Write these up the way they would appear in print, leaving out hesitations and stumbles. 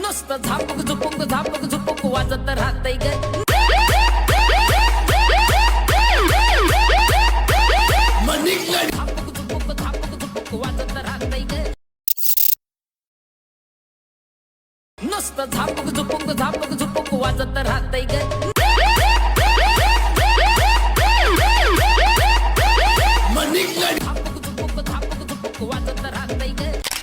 नुसतं झापक झुपक वाजत राहतंय ग. झापक झुपक वाजत राहतंय ग. नुसतं झापक झुपक वाजत राहतंय ग.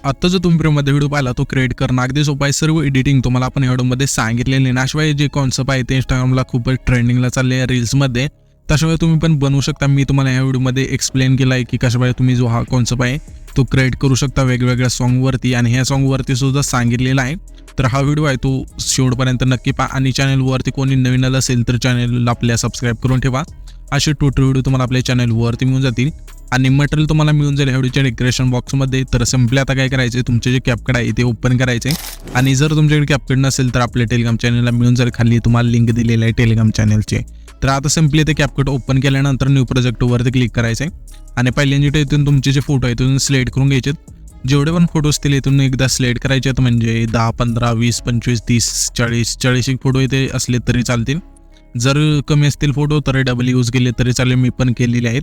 आता जो तुम्ही प्रेममध्ये व्हिडिओ पाहिला तो क्रिएट करणं अगदी सोपं आहे. सर्व एडिटिंग तुम्हाला आपण या व्हिडिओमध्ये सांगितलेले नाही. शिवाय जे कॉन्सेप्ट आहे ते इंस्टाग्रामला खूपच ट्रेंडिंगला चालले आहे रील्समध्ये. त्याशिवाय तुम्ही पण बनवू शकता. मी तुम्हाला या व्हिडिओमध्ये एक्सप्लेन केला आहे की कशाप्रकारे तुम्ही जो हा कॉन्सेप्ट आहे तो क्रिएट करू शकता वेगवेगळ्या सॉन्गवरती आणि ह्या सॉन्गवरती सुद्धा सांगितलेला आहे. तर हा व्हिडिओ आहे तो शेवटपर्यंत नक्की पहा आणि चॅनलवरती कोणी नवीन आलं असेल तर चॅनलला आपल्या सबस्क्राईब करून ठेवा. असे टोटल व्हिडिओ तुम्हाला आपल्या चॅनलवरती मिळून जातील आणि मटेरियल तुम्हाला मिळून जाईल व्हिडिओच्या डिस्क्रिप्शन बॉक्समध्ये. तर सिम्पली आता काय करायचे, तुमचे जे कॅपकट आहे ते ओपन करायचे आणि जर तुमच्याकडे कॅपकट नसेल तर आपल्या टेलिग्राम चॅनलला मिळून जाईल. खाली तुम्हाला लिंक दिलेली आहे टेलिग्राम चॅनलचे. तर आता सिम्पली ते कॅपकट ओपन केल्यानंतर न्यू प्रोजेक्टवरती क्लिक करायचे आणि पहिल्यांदा इथून तुमचे जे फोटो आहेत तिथून सिलेक्ट करून घ्यायचे. जेवढे पण फोटो असतील इथून एकदा सिलेक्ट करायचे आहेत. म्हणजे 10, 15, 20, 25, 30, 40 एक फोटो इथे असले तरी चालतील. जर कमी असतील फोटो तर डबल यूज केले तरी चालेल. मी पण केलेले आहेत.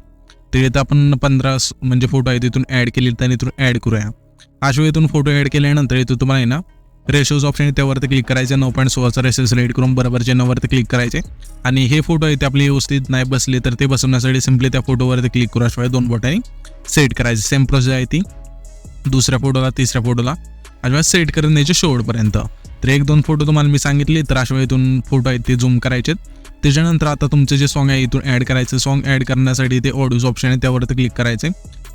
तर इथं आपण 15 म्हणजे फोटो आहेत इथून ॲड केले तर इथून ॲड करूया. अशा इथून फोटो ॲड केल्यानंतर इथून तुम्हाला आहे ना रेशोज ऑप्शन आहे त्यावरती क्लिक करायचं. 9.16चा रेशो सिलेक्ट करून बरोबरच्या 9वरती क्लिक करायचे आणि हे फोटो आहे ते आपले व्यवस्थित नाही बसले तर ते बसवण्यासाठी सिम्पली त्या फोटोवरती क्लिक करू. शिवाय 2 बोटांनी सेट करायचे. सेम प्रोसेस आहे ती दुसऱ्या फोटोला तिसऱ्या फोटोला अशा सेट करून द्यायचे शेवटपर्यंत. तर 1-2 फोटो तुम्हाला मी सांगितले. तर अशा इथून फोटो आहेत ते झूम करायचे. त्याच्यानंतर आता तुमचे जे सॉन्ग आहे इथून ॲड करायचं. सॉन्ग ॲड करण्यासाठी ते ऑडिओज ऑप्शन आहे त्यावरती क्लिक करायचे.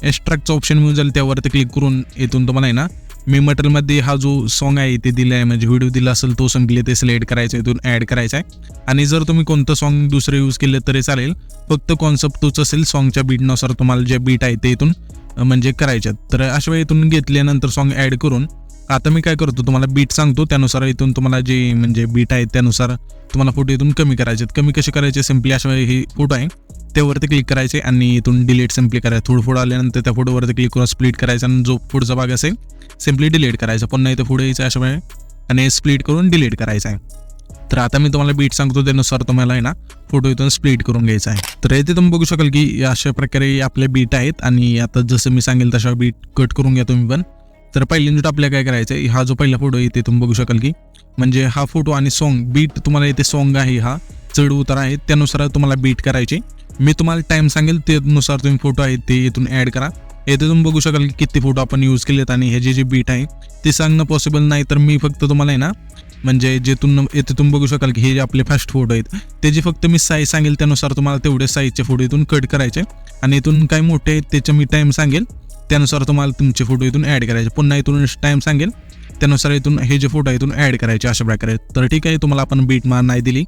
एक्स्ट्रॅक्टचं ऑप्शन मिळून जाईल त्यावरती क्लिक करून इथून तुम्हाला आहे ना मी मटेरियलमध्ये हा जो सॉन्ग आहे ते दिला आहे म्हणजे व्हिडिओ दिला असेल तो सिम्पली ते सिलेक्ट करायचं इथून ॲड करायचा आहे. आणि जर तुम्ही कोणतं सॉन्ग दुसरं यूज केलं तरी चालेल. फक्त कॉन्सेप्ट तोच असेल. सॉन्गच्या बीटनुसार तुम्हाला जे बीट आहे ते इथून म्हणजे करायच्यात. तर अशा वेळी इथून घेतल्यानंतर सॉन्ग ॲड करून आता मी काय करतो तुम्हाला बीट सांगतो त्यानुसार इथून तुम्हाला जे म्हणजे बीट आहे त्यानुसार तुम्हाला फोटो इथून कमी करायचे. कमी कसे करायचे सिम्पली अशा वेळी हे फोटो आहे त्यावरती क्लिक करायचे आणि इथून डिलीट सिम्पली करायचं. थोडं फोटो आल्यानंतर त्या फोटोवरती क्लिक करून स्प्लिट करायचं आणि जो पुढचा भाग असेल सिम्पली डिलीट करायचा. पुन्हा इथं पुढे यायचं अशा वेळी आणि स्प्लिट करून डिलीट करायचं आहे. तर आता मी तुम्हाला बीट सांगतो त्यानुसार तुम्हाला आहे ना फोटो इथून स्प्लिट करून घ्यायचा आहे. तर इथे तुम्ही बघू शकाल की अशा प्रकारे आपले बीट आहेत आणि आता जसं मी सांगेल तशा बीट कट करून घ्या तुम्ही पण. तर पहिल्यांदा आपल्याला काय करायचं आहे, हा जो पहिला फोटो आहे ते तुम्ही बघू शकाल की म्हणजे हा फोटो आणि सॉन्ग बीट तुम्हाला इथे सॉन्ग आहे हा चढ उतार आहे त्यानुसार तुम्हाला बीट करायची. मी तुम्हाला टाइम सांगेल त्यानुसार तुम्ही फोटो आहेत ते इथून ॲड करा. येथे तुम्ही बघू शकाल की किती फोटो आपण यूज केलेत आणि हे जे बीट आहे ते सांगणं पॉसिबल नाही. तर मी फक्त तुम्हाला आहे ना म्हणजे जेथून येथे तुम्ही बघू शकाल की हे जे आपले फर्स्ट फोटो आहेत त्याचे फक्त मी साईज सांगेल त्यानुसार तुम्हाला तेवढे साईजचे फोटो इथून कट करायचे आणि इथून काय मोठे आहेत त्याचे मी टाइम सांगेल त्यानुसार तुम्हाला तुमचे फोटो इथून ॲड करायचे. पुन्हा इथून टाइम सांगेल त्यानुसार इथून हे जे फोटो आहे इथून ॲड करायचे अशा प्रकारे. तर ठीक आहे तुम्हाला आपण बीट मार नाही दिली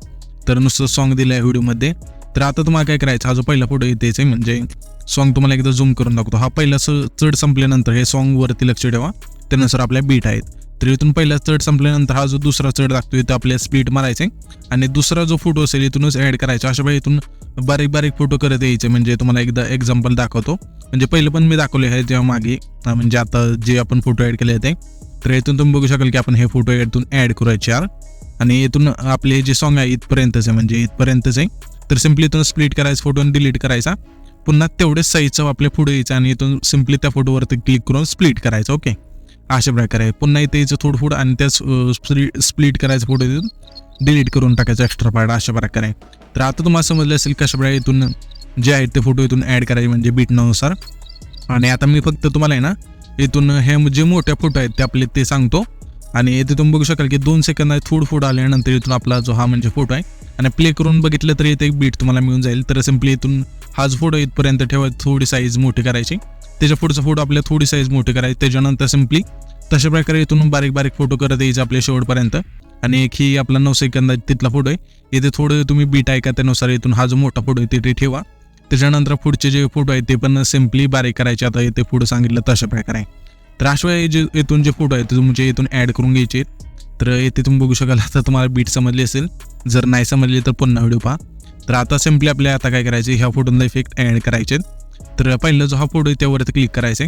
तर नुसतं सॉन्ग दिलं आहे व्हिडिओमध्ये. तर आता तुम्हाला काय करायचं, हा जो पहिला फोटो आहे त्याचे म्हणजे सॉन्ग तुम्हाला एकदा झूम करून दाखवतो. हा पहिला चढ संपल्यानंतर हे सॉन्गवरती लक्ष ठेवा त्यानुसार आपल्या बीट आहेत. तर इथून पहिला चढ संपल्यानंतर हा जो दुसरा चढ लागतो इथं आपल्या स्प्लिट मारायचे आणि दुसरा जो फोटो असेल इथूनच ॲड करायचा. अशा वेळी इथून बारीक बारीक फोटो करत यायचे. म्हणजे तुम्हाला एकदा एक्झाम्पल दाखवतो. म्हणजे पहिलं पण मी दाखवले आहे जेव्हा मागे म्हणजे आता जे आपण फोटो ॲड केले ते. तर इथून तुम्ही बघू शकाल की आपण हे फोटो इथून ॲड करूया 4 आणि इथून आपले जे सॉन्ग आहे इथपर्यंतच आहे म्हणजे इथपर्यंतच आहे. तर सिम्पली इथून स्प्लिट करायचं फोटो आणि डिलीट करायचा. पुन्हा तेवढेच साईजचं आपल्या पुढे यायचं आणि इथून सिम्पली त्या फोटोवरती क्लिक करून स्प्लिट करायचं. ओके अशा प्रकारे पुन्हा इथे यायचं थोडं पुढं आणि त्या स्प्लिट करायचं फोटो इथून डिलीट करून टाकायचं एक्स्ट्रा पार्ट अशा प्रकारे. तर आता तुम्हाला समजलं असेल कशा प्रकारे इथून जे आहेत ते फोटो इथून ॲड करायचे म्हणजे बीटनुसार. आणि आता मी फक्त तुम्हाला आहे ना इथून हे जे मोठ्या फोटो आहेत ते आपले ते सांगतो आणि इथे तुम्ही बघू शकाल की 2 सेकंद आहे थोडं फोटो आल्यानंतर इथून आपला जो हा म्हणजे फोटो आहे आणि प्ले करून बघितलं तरी इथे एक बीट तुम्हाला मिळून जाईल. तर सिम्पली इथून हाच फोटो इथपर्यंत ठेवा, थोडी साईज मोठी करायची. त्याच्या पुढचा फोटो आपल्या थोडी साईज मोठी करायची. त्याच्यानंतर सिम्पली तशा प्रकारे इथून बारीक बारीक फोटो करत यायचे आपल्या शेवटपर्यंत. आणि एक ही आपला 9 सेकंद तिथला फोटो आहे इथे थोडं तुम्ही बीट आहे का त्यानुसार इथून हा जो मोठा फोटो आहे ते ठेवा. त्याच्यानंतर पुढचे जे फोटो आहेत ते पण सिम्पली बारीक करायचे. आता इथे पुढे सांगितलं तशा प्रकारे. तर अशा वेळी जे इथून जे फोटो आहेत ते तुमचे इथून ॲड करून घ्यायचे. तर इथे तुम्ही बघू शकाल आता तुम्हाला बीट समजली असेल. जर नाही समजली तर पुन्हा व्हिडिओ पहा. तर आता सिम्पली आपल्या आता काय करायचे, ह्या फोटोला इफेक्ट ॲड करायचे. तर पहिला जो हा फोटो आहे त्यावरती क्लिक करायचे.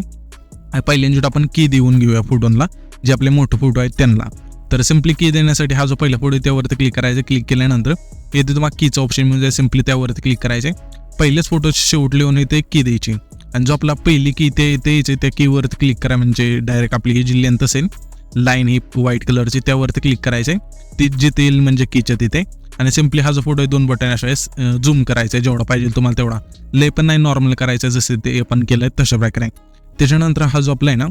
पहिल्यांदा आपण की देऊन घेऊया फोटोला जे आपले मोठे फोटो आहेत त्यांना. तर सिम्पली की देण्यासाठी हा जो पहिला फोटो आहे त्यावरती क्लिक करायचं. क्लिक केल्यानंतर येथे तुम्हाला कीचं ऑप्शन म्हणजे सिम्पली त्यावरती क्लिक करायचे. पहिलेच फोटोची शेवट लिहून इथे की द्यायची आणि जो आपला पहिली की ते यायचे त्या कीवरती क्लिक करा. म्हणजे डायरेक्ट आपली ही जी लेंथ असेल लाईन ही व्हाईट कलरची त्यावरती क्लिक करायचे. ती जिथे येईल म्हणजे कीच्या तिथे आणि सिम्पली हा जो फोटो आहे 2 बटन अशा झूम करायचा जेवढा पाहिजे तुम्हाला तेवढा. लय पण नाही, नॉर्मल करायचं जसे ते आपण केलं तशा प्रकारे. त्याच्यानंतर हा जो आपला आहे ना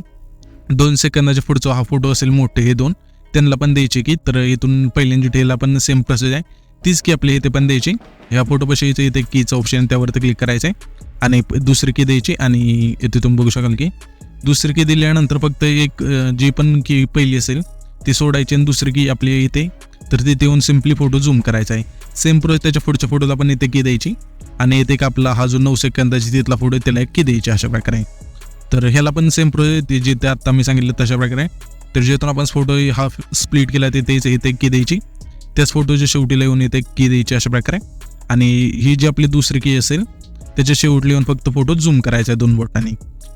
2 सेकंदाच्या पुढचा हा फोटो असेल मोठे हे 2 त्यांना पण द्यायची की. तर इथून पहिल्यांची ठेला पण सेम प्रोसेस आहे, तीच की आपली इथे पण द्यायची. ह्या फोटोपाशी इथे कीचं ऑप्शन त्यावरती क्लिक करायचं आहे आणि दुसरी की द्यायची. आणि इथे तुम्ही बघू शकाल की दुसरी की दिल्यानंतर फक्त एक जी पण की पहिली असेल ती सोडायची आणि दुसरी की आपली इथे तर तिथे येऊन सिम्पली फोटो झूम करायचा आहे. सेम प्रोसेस त्याच्या पुढच्या फोटोला पण इथे की द्यायची आणि इथे आपला हा जो 9 सेकंदाची तिथला फोटो आहे त्याला एक की द्यायची अशा प्रकारे. तर ह्याला पण सेम प्रोसेस जिथे आता मी सांगितलं तशा प्रकारे. तर जिथून आपण फोटो हा स्प्लिट केला तिथे इथे की द्यायची, त्याच फोटोच्या शेवटीला येऊन इथे की द्यायची अशा प्रकारे. आणि ही जी आपली दुसरी की असेल त्याच्या शेवटी येऊन फक्त फोटो झूम करायचा आहे 2 बोटांनी.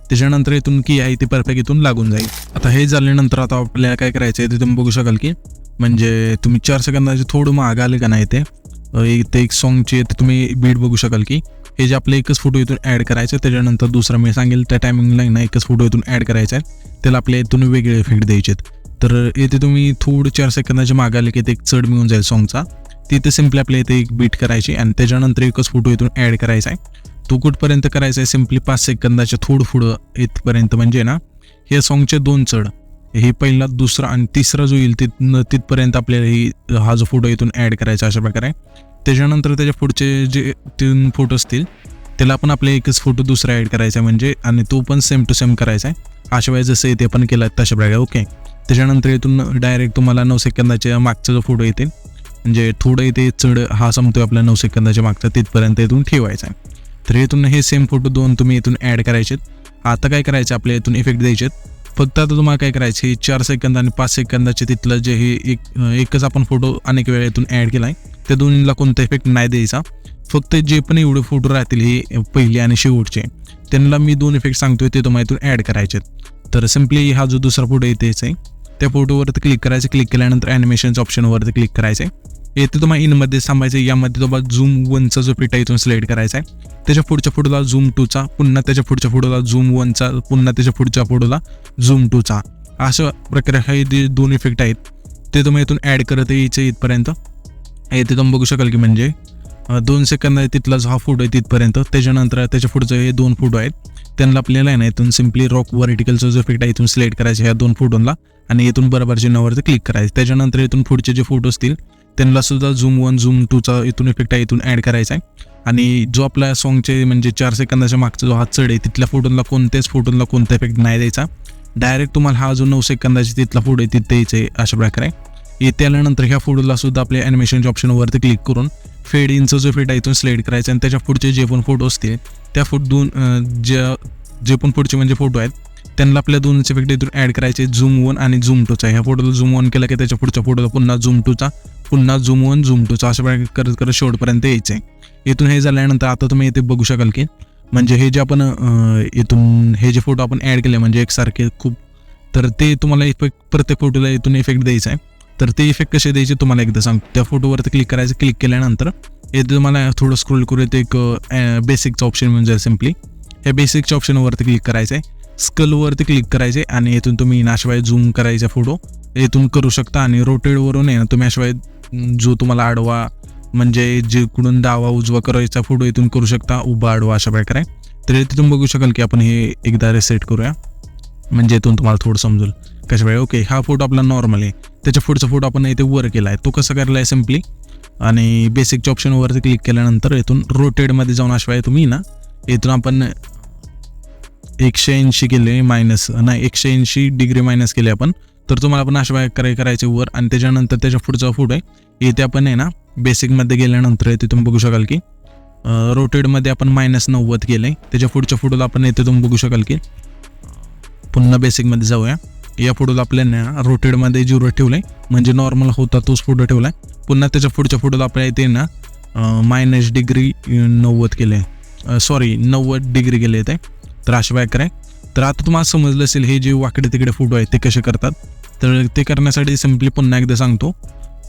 त्याच्यानंतर इथून की आहे ती परफेक्ट इथून लागून जाईल. आता हे झाल्यानंतर आता आपल्याला काय करायचं आहे ते तुम्ही बघू शकाल की म्हणजे तुम्ही 4 सेकंदाचे थोडं माग आले का नाही इथे एक सॉंगचे तुम्ही बीट बघू शकाल की हे जे आपले एकच फोटो इथून ॲड करायचं. त्याच्यानंतर दुसरा मी सांगेल त्या टायमिंगला ना एकच फोटो इथून ॲड करायचा आहे, त्याला आपल्या इथून वेगळे इफेक्ट द्यायचे आहेत. तर इथे तुम्ही थोडं 4 सेकंदाचे मागे आले की ते एक चढ मिळून जाईल सॉंगचा. तिथे सिम्पली आपल्या इथे एक बीट करायची आणि त्याच्यानंतर एकच फोटो इथून ॲड करायचा आहे. तो कुठपर्यंत करायचा आहे सिम्पली 5 सेकंदाच्या थोडं पुढं इथपर्यंत. म्हणजे ना हे सॉंगचे 2 चढ, हे पहिला दुसरा आणि तिसरा जो येईल तिथपर्यंत आपल्याला हा जो फोटो इथून ॲड करायचा अशा प्रकारे. त्याच्यानंतर त्याच्या पुढचे जे 3 फोटो असतील त्याला पण आपले एकच फोटो दुसरा ॲड करायचा आहे म्हणजे आणि तो पण सेम टू सेम करायचा आहे अशावेळी जसं इथे पण केला तशा प्रकारे. ओके. त्याच्यानंतर इथून डायरेक्ट तुम्हाला 9 सेकंदाच्या मागचा जो फोटो येतील म्हणजे थोडं इथे चढ हा संपतोय आपल्या 9 सेकंदाच्या मागचा तिथपर्यंत इथून ठेवायचा आहे. तर इथून हे सेम फोटो 2 तुम्ही इथून ॲड करायचे. आता काय करायचं आपल्या इथून इफेक्ट द्यायचे. फक्त आता तुम्हाला काय करायचं हे 4 सेकंद आणि 5 सेकंदाचे तिथलं जे हे एकच आपण फोटो अनेक वेळा इथून ॲड केला आहे त्या दोन्हीला कोणता इफेक्ट नाही द्यायचा. फक्त जे पण एवढे फोटो राहतील हे पहिले आणि शेवटचे त्यांना मी 2 इफेक्ट सांगतोय ते तुम्हाला इथून ॲड करायचे. तर सिम्पली हा जो दुसरा फोटो येतेच आहे त्या फोटोवरती क्लिक करायचं. क्लिक केल्यानंतर ॲनिमेशनच्या ऑप्शनवरती क्लिक करायचं आहे. येथे तुम्हाला इनमध्ये थांबायचं. यामध्ये तुम्हाला झूम 1चा जो फिट आहे इथून सिलेक्ट करायचा आहे. त्याच्या पुढच्या फोटोला झूम 2चा, पुन्हा त्याच्या पुढच्या फोटोला झूम 1चा, पुन्हा त्याच्या पुढच्या फोटोला झूम 2चा. अशा प्रकारे हे जे 2 इफेक्ट आहेत ते तुम्ही इथून ॲड करत यायचे इथपर्यंत. इथे तुम्ही बघू शकाल की म्हणजे 2 सेकंद आहे तिथला जो हा फोटो आहे तिथपर्यंत. त्याच्यानंतर त्याच्या पुढचे हे 2 फोटो आहेत त्यांना आपल्याला आहे ना इथून सिम्पली रॉक व्हर्टिकलचा जो इफेक्ट आहे इथून सिलेक्ट करायचे ह्या 2 फोटोला आणि इथून बरोबर चिन्हावरती क्लिक करायचं. त्याच्यानंतर इथून पुढचे जे फोटो असतील त्यांना सुद्धा झूम 1 झूम 2चा इथून इफेक्ट आहे इथून ॲड करायचा आहे. आणि जो आपल्या सॉंगचे म्हणजे 4 सेकंदाच्या मागचा जो हा चढ आहे तिथल्या फोटोला कोणत्याच फोटोला कोणता इफेक्ट नाही द्यायचा. डायरेक्ट तुम्हाला हा जो 9 सेकंदाची तिथला फोटो आहे तिथे द्यायचा आहे अशा प्रकारे. येथे आल्यानंतर ह्या फोटोला सुद्धा आपल्या ॲनिमेशनच्या ऑप्शनवरती क्लिक करून फेड इनचा जो इफेक्ट आहे इथून सिलेक्ट करायचा आणि त्याच्या पुढचे जे पण फोटो असतील त्या जे पण पुढचे म्हणजे फोटो आहेत त्यांना आपल्या 2 इफेक्ट इथून ॲड करायचे. झूम 1 आणि झूम 2चा. ह्या फोटोला झूम 1 केला की त्याच्या पुढच्या फोटोला पुन्हा झूम 2चा, पुन्हा झूम 1 झूम 2चा अशा प्रकारे करत करत शेवटपर्यंत यायचं आहे. इथून हे झाल्यानंतर आता तुम्ही इथे बघू शकाल की म्हणजे हे जे आपण इथून हे जे फोटो आपण ॲड केले म्हणजे एकसारखे खूप तर ते तुम्हाला इफेक्ट प्रत्येक फोटोला इथून इफेक्ट द्यायचा आहे. तर ते इफेक्ट कसे द्यायचे तुम्हाला एकदा सांगतो. त्या फोटोवरती क्लिक करायचं. क्लिक केल्यानंतर इथे तुम्हाला थोडं स्क्रोल करू येते एक बेसिकचं ऑप्शन मिळून जाईल. सिम्पली ह्या बेसिकच्या ऑप्शनवरती क्लिक करायचं आहे. स्कलवरती क्लिक करायचे आणि इथून तुम्ही अशावेळी झूम करायचा फोटो इथून करू शकता आणि रोटेटवरून आहे ना तुम्ही अशावेळी जो तुम्हाला आडवा म्हणजे जिकडून डावा उजवा करायचा फोटो इथून करू शकता, उभा आडवा अशा प्रकारे. तर इथे तुम्ही बघू शकाल की आपण हे एकदा रिसेट करूया म्हणजे इथून तुम्हाला थोडं समजेल कशा वेळी. ओके. हा फोटो आपला नॉर्मल आहे. त्याच्या पुढचा फोटो आपण इथे वर केला आहे. तो कसा करायला आहे सिम्पली आणि बेसिकच्या ऑप्शनवरती क्लिक केल्यानंतर इथून रोटेटमध्ये जाऊन अशावेळी तुम्ही ना इथून आपण 180 केले नाही 180 डिग्री मायनस केले आपण. तर तुम्हाला पण अशा करायचे वर आणि त्याच्यानंतर त्याच्या पुढचा फोटो आहे इथे आपण आहे ना बेसिकमध्ये गेल्यानंतर इथे तुम्ही बघू शकाल की रोटेटमध्ये आपण -90 केलं आहे. त्याच्या पुढच्या फोटोला आपण इथे तुम्ही बघू शकाल की पुन्हा बेसिकमध्ये जाऊया. या फोटोला आपल्याला रोटेटमध्ये 0 ठेवलं आहे म्हणजे नॉर्मल होता तोच फोटो ठेवला आहे. पुन्हा त्याच्या पुढच्या फोटोला आपल्या इथे ना -90 डिग्री केलं आहे 90 डिग्री केले येते. तर अशा प्रकारे. तर आता तुम्हाला समजलं असेल हे जे वाकडे तिकडे फोटो आहेत ते कसे करतात. तर ते करण्यासाठी सिम्पली पुन्हा एकदा सांगतो,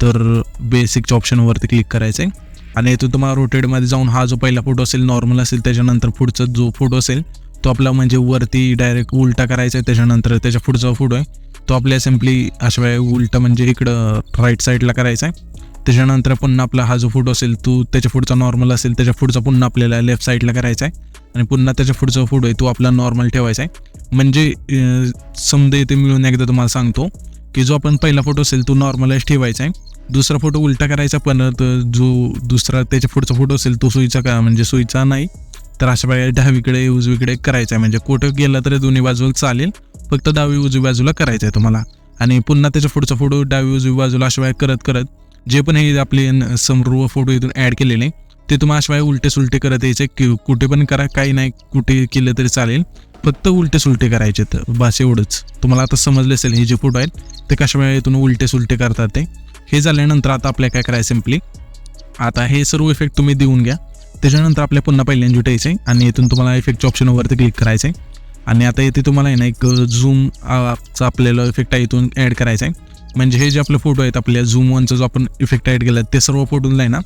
तर बेसिकच्या ऑप्शनवरती क्लिक करायचं आहे आणि इथून तुम्हाला रोटेटमध्ये जाऊन हा जो पहिला फोटो असेल नॉर्मल असेल, त्याच्यानंतर पुढचा जो फोटो असेल तो आपला म्हणजे वरती डायरेक्ट उलटा करायचा आहे, त्याच्यानंतर त्याच्या पुढचा फोटो आहे तो आपल्या सिम्पली अशा वेळी उलटा म्हणजे इकडं राईट साईडला करायचा आहे. त्याच्यानंतर पुन्हा आपला हा जो फोटो असेल तो त्याच्या पुढचा नॉर्मल असेल, त्याच्या पुढचा पुन्हा आपल्याला लेफ्ट साईडला करायचा आहे आणि पुन्हा त्याच्या पुढचा फोटो आहे तो आपला नॉर्मल ठेवायचा आहे. म्हणजे समजा इथे मिळून एकदा तुम्हाला सांगतो की जो आपण पहिला फोटो असेल तो नॉर्मलाइज ठेवायचा आहे, दुसरा फोटो उलटा करायचा, पण जो दुसरा त्याच्या पुढचा फोटो असेल तो सुईचा का म्हणजे सुईचा नाही, तर अशा वेळेला डावीकडे उजवीकडे करायचा आहे. म्हणजे कुठं गेला तरी दोन्ही बाजूला चालेल, फक्त डावी उजवी बाजूला करायचं आहे तुम्हाला. आणि पुन्हा त्याच्या पुढचा फोटो डावी उजवी बाजूला अशा वेळेला करत करत जे पण हे आपले समोर फोटो इथून ॲड केलेले ते तुम्हाला अशा वेळेला उलटे सुलटे करत यायचे. कुठे पण करा, काही नाही, कुठे केलं तरी चालेल, फक्त उलटे सुलटे करायचे. तर बस एवढंच. तुम्हाला आता समजले असेल हे जे फोटो आहेत ते कशा वेळेला इथून उलटे सुलटे करतात ते. हे झाल्यानंतर आता आपल्याला काय करायचं, सिम्पली आता हे सर्व इफेक्ट तुम्ही देऊन घ्या. त्याच्यानंतर आपल्या पुन्हा पहिल्यांदा जुटायचं आहे आणि इथून तुम्हाला इफेक्टच्या ऑप्शनवरती क्लिक करायचं आहे आणि आता इथे तुम्हाला आहे ना एक झूमचा आपल्याला इफेक्ट आहे इथून ॲड करायचा आहे. म्हणजे हे जे आपले फोटो आहेत आपल्या झूम वनचा जो आपण इफेक्ट ॲड केला ते सर्व फोटोला आहे ना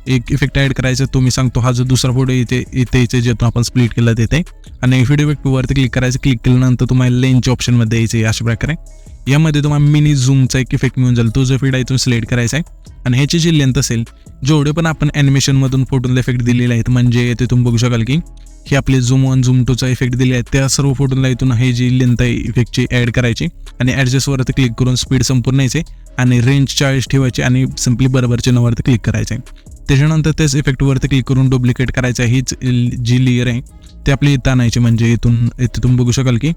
एक इफेक्ट ॲड करायचा. तो मी सांगतो, हा जो दुसरा फोटो इथे ज्यातून आपण स्प्लिट केला तिथे आणि व्हिडिओ इफेक्टवरती क्लिक करायचं. क्लिक केल्यानंतर तुम्हाला लेन्सच्या ऑप्शनमध्ये यायचं अशा प्रकारे. यामध्ये तुम्हाला मिनी झूमचा एक इफेक्ट मिळून जाईल, तो जो इफेक्ट आहे इथून सिलेक्ट करायचा आहे आणि ह्याची जी लेंथ असेल, जेवढे पण आपण ॲनिमेशनमधून फोटोला इफेक्ट दिलेले आहेत, म्हणजे इथे तुम्ही बघू शकाल की हे आपले झूम वन झूम टूचा इफेक्ट दिले आहेत, त्या सर्व फोटोला इथून हे जी लेंथ आहे इफेक्टची ॲड करायची आणि ॲडजस्टवरती क्लिक करून स्पीड संपूर्ण यायचे आणि रेंज 40 ठेवायची आणि सिम्पली बरोबर चिन्हावरती क्लिक करायचे. त्याच्यानंतर त्याच इफेक्टवरती क्लिक करून डुप्लिकेट करायचं. हीच जी लेअर आहे ती आपली इथं आणायची. म्हणजे इथे तुम्ही बघू शकाल की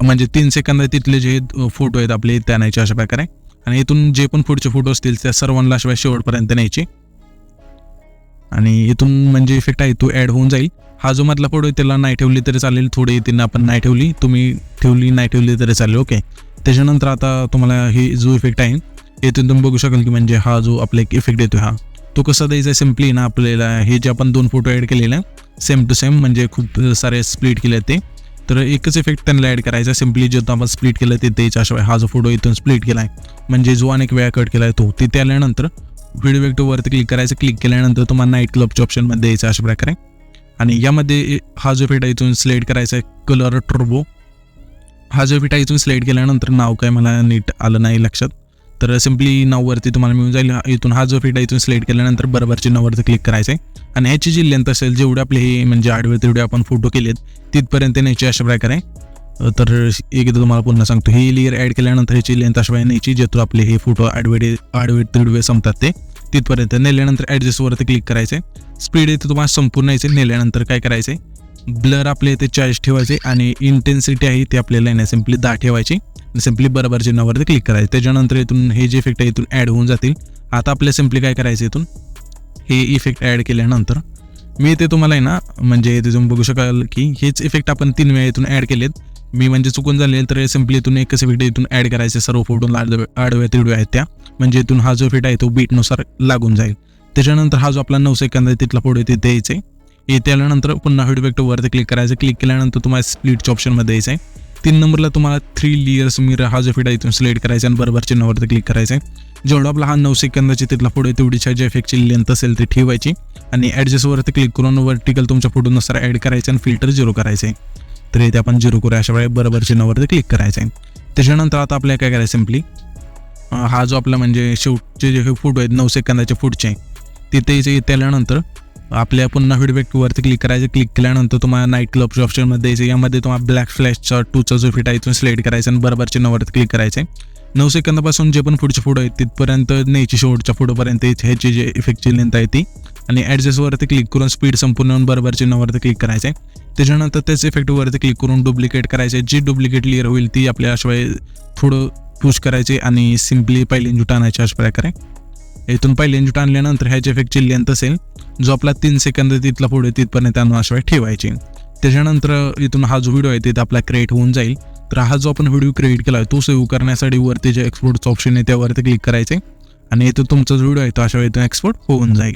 म्हणजे 3 सेकंद तिथले जे फोटो आहेत आपले इथे आणायचे अशा प्रकारे आणि इथून जे पण पुढचे फोटो असतील त्या सर्वांना अशा शेवटपर्यंत न्यायचे आणि इथून म्हणजे इफेक्ट आहे तो ॲड होऊन जाईल. हा जो मधला फोटो आहे त्याला नाही ठेवली तरी चालेल, थोडी तिने आपण नाही ठेवली, तुम्ही ठेवली नाही ठेवली तरी चालेल. ओके. त्याच्यानंतर आता तुम्हाला हे जो इफेक्ट आहे इथून तुम्ही बघू शकाल की म्हणजे हा जो आपला एक इफेक्ट येतो हा तो कसा द्यायचा आहे, सिम्पली ना आपल्याला हे जे आपण 2 फोटो ॲड केलेले सेम टू सेम म्हणजे खूप सारे स्प्लिट केले ते, तर एकच इफेक्ट त्यांना ॲड करायचा. सिम्पली जो आपण स्प्लिट केलं ते द्यायचं. अशा हा जो फोटो इथून स्प्लिट केला आहे म्हणजे जो अनेक वेळा कट केला आहे तो तिथे आल्यानंतर व्हिडिओ इफेक्टवरती क्लिक करायचं. क्लिक केल्यानंतर तुम्हाला नाईट क्लबच्या ऑप्शनमध्ये द्यायचं अशा प्रकारे आणि यामध्ये हा जो इफेक्ट आहे इथून सिलेक्ट करायचा आहे, कलर टर्बो. हा जो इफेक्ट आहे इथून सिलेक्ट केल्यानंतर नाव काय मला नीट आलं नाही लक्षात, तर सिम्पली नाववरती तुम्हाला मिळून जाईल. इथून हा जो इफेक्ट आहे इथून सिलेक्ट केल्यानंतर बरोबर चिन्हावरती क्लिक करायचं आहे आणि ह्याची जी लेंथ असेल, जेवढे आपले हे म्हणजे आडवे तेवढे आपण फोटो केलेत तिथपर्यंत न्यायची अशा प्रकारे. तर एकदा तुम्हाला पुन्हा सांगतो, ही लेअर ॲड केल्यानंतर ह्याची लेंथ अशा वेळी न्यायची जेथून आपले हे फोटो आडवे तिडवे संपतात ते तिथपर्यंत नेल्यानंतर ॲडजस्टवरती क्लिक करायचे. स्पीड इथे तुम्हाला संपूर्ण यायचे. नेल्यानंतर काय करायचे, ब्लर आपले इथे 40 ठेवायचे आणि इंटेन्सिटी आहे ते आपल्याला नाही सिम्पली 10 ठेवायची. सिम्पली बरोबर चिन्हावरती क्लिक करायचं. त्याच्यानंतर इथून हे जे इफेक्ट आहे इथून ॲड होऊन जातील. आता आपल्याला सिम्पली काय करायचं, इथून हे इफेक्ट ॲड केल्यानंतर मी इथे तुम्हाला आहे ना म्हणजे इथे तुम्ही बघू शकाल की हेच इफेक्ट आपण 3 वेळा इथून ॲड केलेत. मी म्हणजे चुकून झाले तर सिम्पली इथून एकच इफेक्ट इथून ॲड करायचे सर्व फोटोला आडव्या तिडव्या आहेत त्या, म्हणजे इथून हा जो इफेक्ट आहे तो बीटनुसार लागून जाईल. त्याच्यानंतर हा जो आपला 9 सेकंद आहे तिथला फोटो इथे द्यायचे. इथे आल्यानंतर पुन्हा व्हिडिओ इफेक्टवरती क्लिक करायचं. क्लिक केल्यानंतर तुम्हाला स्प्लिटच्या ऑप्शनमध्ये द्यायचं आहे. 3 नंबरला तुम्हाला 3 लेयर्स मिरर हा जो इफेक्ट आहे इथून सिलेक्ट करायचा आणि बरोबर चिन्हावरती क्लिक करायचं आहे. जेवढा आपला हा 9 सेकंदाची तिथला फोटो तेवढीच्या जे इफेक्टची लेंथ असेल ती ठेवायची आणि ॲडजस्टवरती क्लिक करून वर्टिकल तुमच्या फोटोनुसार ॲड करायचं आणि फिल्टर 0 करायचं आहे. तर इथे आपण 0 करूया. अशा वेळी बरोबर चिन्हावरती क्लिक करायचं आहे. त्याच्यानंतर आता आपल्याला काय करायचं, सिम्पली हा जो आपला म्हणजे शेवटचे जे फोटो आहेत 9 सेकंदाचे पुढचे तिथे आल्यानंतर आपल्या पुन्हा व्हिडिओ इफेक्टवरती क्लिक करायचं. क्लिक केल्यानंतर तुम्हाला नाईट क्लबच्या ऑप्शनमध्ये द्यायचं. यामध्ये तुम्हाला ब्लॅक फ्लॅशचा 2चा जो इफेक्ट आहे इथून सिलेक्ट करायचा आणि बरोबर चिन्हावरती क्लिक करायचं आहे. 9 सेकंदापासून जे पण पुढचे फोटो आहेत तिथपर्यंत न्यायची शेवटच्या फोटोपर्यंत ह्याची जे इफेक्टची लेंथ आहे ती आणि ॲडजस्टवरती क्लिक करून स्पीड संपूर्ण बरोबर चिन्हावरती क्लिक करायचं आहे. त्याच्यानंतर त्याच इफेक्टवरती क्लिक करून डुप्लिकेट करायचे. जी डुप्लिकेट लेअर होईल ती आपल्या अशा थोडं पुश करायचे आणि सिम्पली पहिले इंजूट आणायचे अशा प्रकारे. इथून पहिले इंजूट आणल्यानंतर ह्याची इफेक्टची लेंथ असेल जो आपला 3 सेकंद तिथला फोटो तिथपर्यंत आणून अशा ठेवायची. त्याच्यानंतर इथून हा जो व्हिडिओ आहे तिथे आपला क्रिएट होऊन जाईल. तर हा जो आपण व्हिडिओ क्रिएट केला आहे तो सेव्ह करण्यासाठी वरती जे एक्सपोर्टचं ऑप्शन आहे त्यावरती क्लिक करायचे आणि इथं तुमचा जो व्हिडिओ आहे तो अशा वेळी एक्सपोर्ट होऊन जाईल.